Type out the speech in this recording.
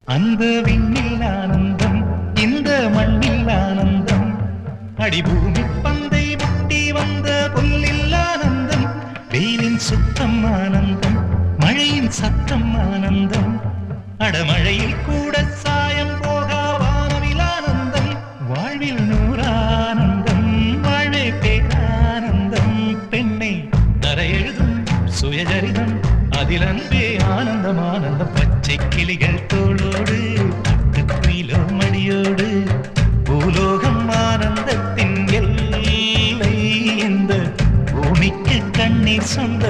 அந்த விண்ணில் ஆனந்தம் இந்த மண்ணில் ஆனந்தம் அடிபூமி பந்தை முட்டி வந்த புல்லில் ஆனந்தம் வெயிலின் சுத்தம் ஆனந்தம் மழையின் சத்தம் ஆனந்தம் அடமழையில் கூட சாயம் போகா வானவில் ஆனந்தம் வாழ்வில் நூறானந்தம் வாழ்வே பேரானந்தம் பெண்ணை தர எழுதும் சுயஜரிதம் அதில் அன்பே ஆனந்தம் ஆனந்தம் பச்சை கிளிகள் தோளோடு குயிலோ மடியோடு பூலோகம் ஆனந்தத்தின் எல்லை இந்த பூமிக்கு கண்ணீர் சொந்த